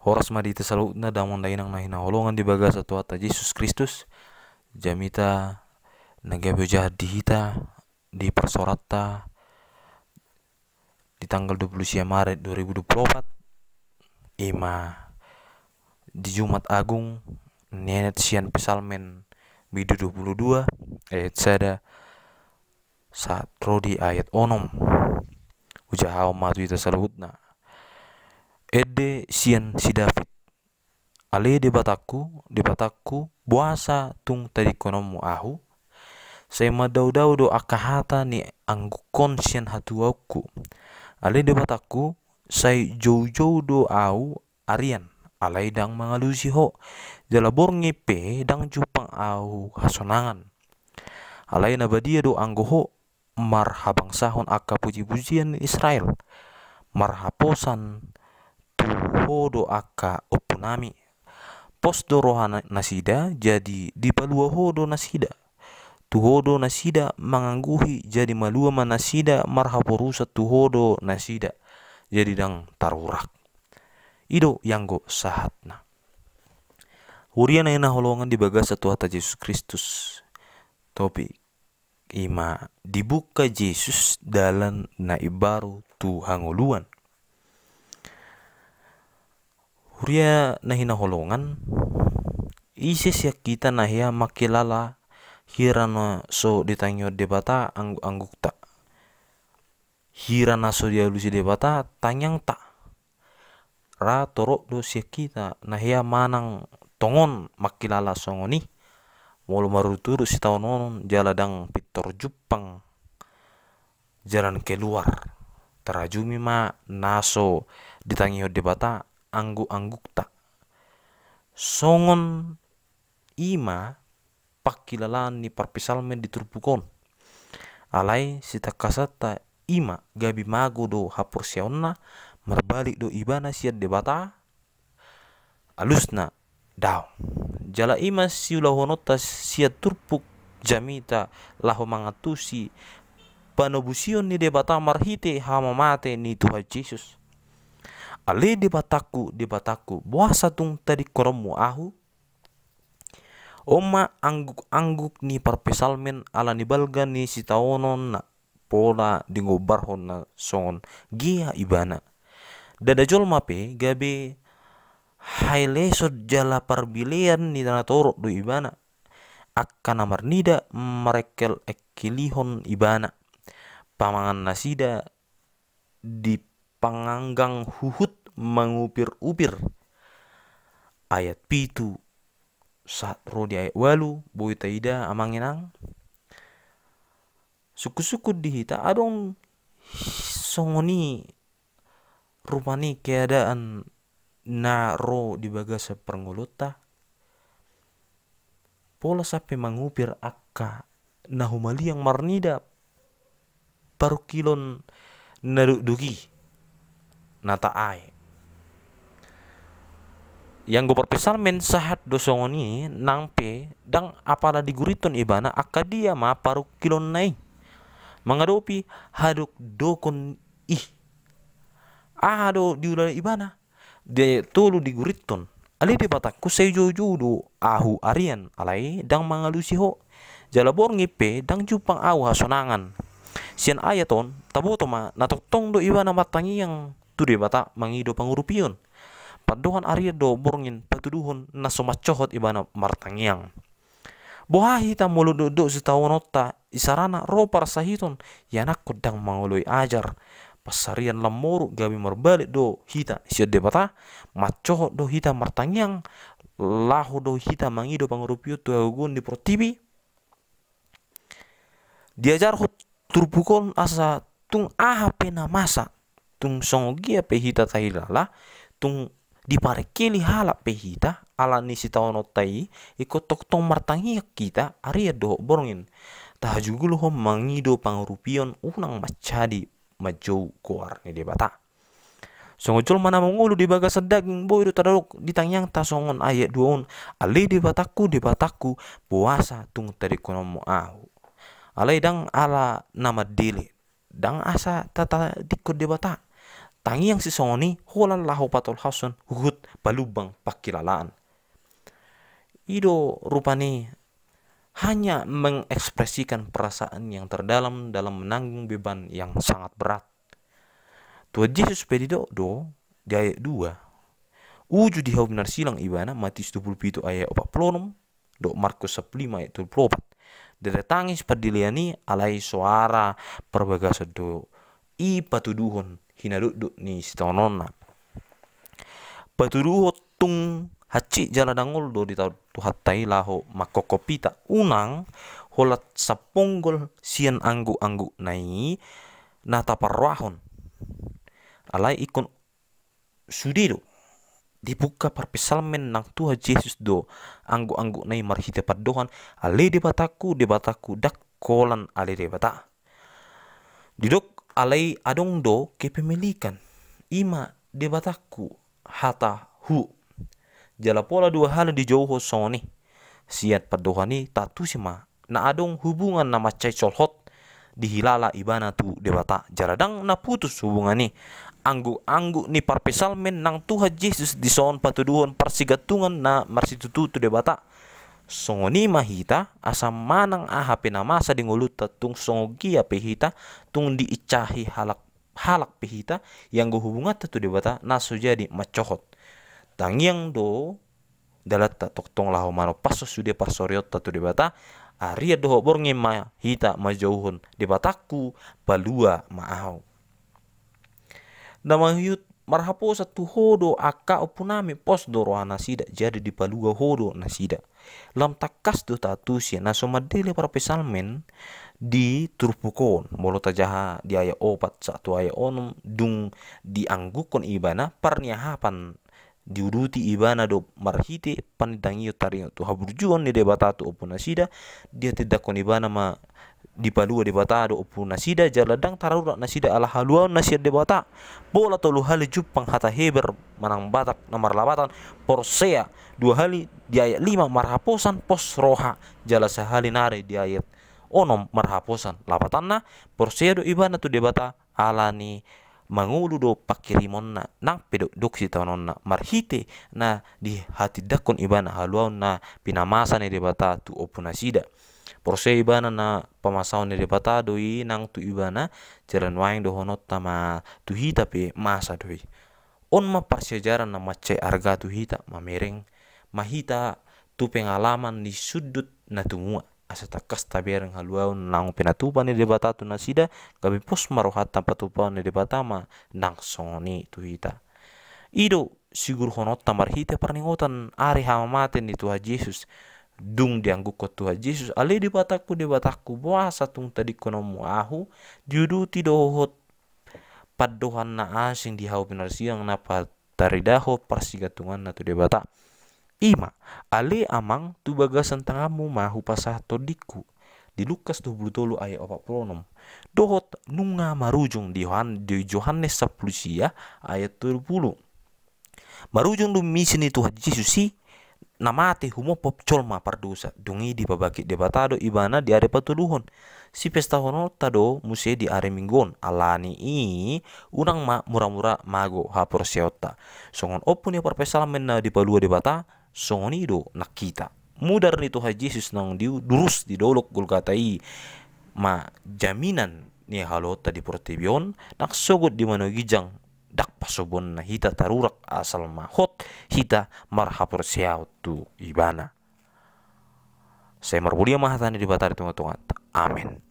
Horas madita salutna damon dainang nahina holongan di baga satu ata Yesus Kristus jamita nagabe jahat di hita di persorata di tanggal 20 Maret 2024 ima di Jumat Agung nenet sian pesalmen bidu 22 ayat sada saat rodi ayat onom uja hao matu ita salutna ede sian si David ale de bataku buasa tung tadi konomu ahu saya madau-dau do akahata ni anggukon sian hatuauku ale de bataku saya jauh-jauh do au arian alai dang mangalusi ho jalabor ngepe dang jupang au hasonangan alai nabadia do anggoho marhabang sahon aka puji-pujian Israel marhaposan tuhodo aka opunami pos do rohana nasida jadi dipalua hodo nasida tuhodo nasida mangangguhi jadi malua manasida marhaporusa tuhodo nasida jadi dang tarurak ido yanggo sahatna hurian ena holongan di bagas satu hata Yesus Kristus topik ima dibuka Yesus dalam naibaru tuhanguluan huria nahina holongan isis ya kita nahia makilala hirana so ditangyo debata angguk tak hirana so dialusi debata tanyang tak ra torok do sia kita nahia manang tongon makilala songoni molo maruturu si taonon jaladang pitor Jupang jalan keluar terajumi ma naso ditangyo debata angguk tak songon ima pakilalan ni parpisalmen diturpukon alai sita kasata ima gabi mago do hapur sionna marbalik do ibana siat debata alusna daw jala ima siula honota siat turpuk jamita laho mangatusi panobusion ni debata marhite hama mate ni Tuhan Yesus ale debataku buasa tung tadi koromu ahu oma angguk ni parpesalmen ala ni balga ni sitaonon na pola dingobarhon na songon gia ibana dada jol mape gabe hailesod jala parbilean ni tanah torok do ibana akan namar nida merekel ekilihon ibana pamangan nasida di panganggang huhut mengupir-upir ayat pitu saat rodi ayat walu boy taida amanginang suku-suku dihita adong songoni rupani keadaan na ro di bagasa pernguluta pola sampai mengupir akka nahumali yang marnida paru kilon naduki nata ai yang go perpesalmen sahat dosongoni nangpe dang apala diguriton ibana akka dia ma paru kilon nai mangadopi haduk dokon ih ado diulala ibana de tolu diguriton ali de bataku sejo do ahu arian alai dang mangalusi ho jalabor ngipe dang jupang au hasonangan sian ayaton taboto ma natotong do ibana matangi yang tu de bata mangido pangurupion padohan aria do borngin patuduhon nasomacohot ibana martangiang bohahi ta mulu do setawonota isarana ro parasahiton yanak kodang mangoloi ajar pasarian lamoru gabi marbalik do hita sio debata macohot do hita martangiang lahu do hita mangido pangurupio tu agun di protibi diajar hot turpukon asa tung aha pena masa tung songogia pehita tahilala tung diparekeli hala pehita ala ni sitaonotai ikut tong martangi kita aria do borongin tahajugul ho mangido pangurupion unang macadi majau kuar ni debata songojol mana mongolu di bagas daging boy do tadalok ditangyang ta songon ayat duon ale debataku puasa tung tadi konomo ahu alai dang ala nama dele dang asa tata dikut debata Tangi yang si songoni holan lahu patol hasun hut balubang pakilalaan. Ido rupani hanya mengekspresikan perasaan yang terdalam dalam menanggung beban yang sangat berat. Tuhan Yesus pedido do di ayat 2. Uju di hau benar silang ibana Matius 27 ayat 46 do Markus 15 ayat 24. Dari tangis padiliani alai suara perbagasa do i patuduhon hinaduduk ni sitonona. Patuduhon tung haci jala dangol do di tuhatai laho makokopita unang holat saponggol sian anggu-anggu nai nata parwahon alai ikon sudido dibuka parpesalmen nang Tuhan Yesus do anggu-anggu nai marhite padohan ale de bataku dak kolan ale de bata didok alai adong do kepemilikan ima de bataku hata hu jala pola 2 hal di jauh soni siat padohani tatu sima na adong hubungan na macai solhot dihilala ibana tu debata jaradang na putus hubungani anggu-anggu ni parpesalmen nang Tuhan Yesus di son patuduhon parsigatungan na marsitutu tu debata songoni mahita asam manang aha penamasa di nguluta tung songogia pehita tung diicahi halak pehita yang hubungan tu debata naso jadi macohot tangiang do dalat toktong lahu mano paso sude parsoriot tu debata aria doho bornge ma hita majauhon debataku balua maau nama hiut marhapo satu hodo aka opunami pos doro nasida jadi di palua hodo nasida lam takas do tatusia na somadele para pesalmen di turpukon molo tajaha di aya opat satu aya onum dung dianggukon ibana parniahapan diuduti ibana do marhite pandangio taringo tu haburjuan ni debata tu opuna sida dia tidak kon ibana ma dipalua debata do opuna sida jaladang tarura nasida ala haluan nasida debata bola tolu hali jupang hata heber manang batak nomor labatan porsea 2 hali di ayat 5 marhaposan pos roha jala sehali nare di ayat onom marhaposan labatanna porsea do ibana tu debata ala ni mangulu do pakirimon na nang pedok doksi tanon na marhite na di hati dakon ibana haluan na pinamasa ni debata tu opuna sida porse ibana na pamasaon ni debata doi nang tu ibana jalan waing do honot tama tu hita pe masa doi on ma parsejaran na macai arga tu hita mamereng mahita tu pengalaman di sudut na tumua asa takas tabereng haluan nang penatupan ni debata tu nasida gabi pos marohat tanpa tupan ni debata ma nang soni tu hita ido sigur honot tamar hita parningotan ari hamamaten ni Tuhan Yesus dung diangguk ko Tuhan Yesus ale debataku buasa tung tadi konomu ahu diuduti dohot padohan na asing di hau benar siang na pataridaho parsigatungan na tu debata ima ale amang tu bagasan tangamu mahu pasah todiku di Lukas 23 ayat 46 dohot nunga marujung di Yohanes 10 ayat 20 marujung du misi ni Tuhan Yesus si namate humopop colma pardosa dungi di babaki debatado ibana di are patuluhon si pesta honota do muse di are minggon alani i unang murah-murah mago hapor seota songon opun ya parpesalamen na di palua debata songonido nakita mudar ni Tuhan Yesus nang durus di dolok Golgatai ma jaminan ni halota di portebion nak sogot di manogijang dak pasobon na hita tarurak asal mahot hita marhapor siaut tu ibana saya marbulia mahatani di batari tunga-tunga amin.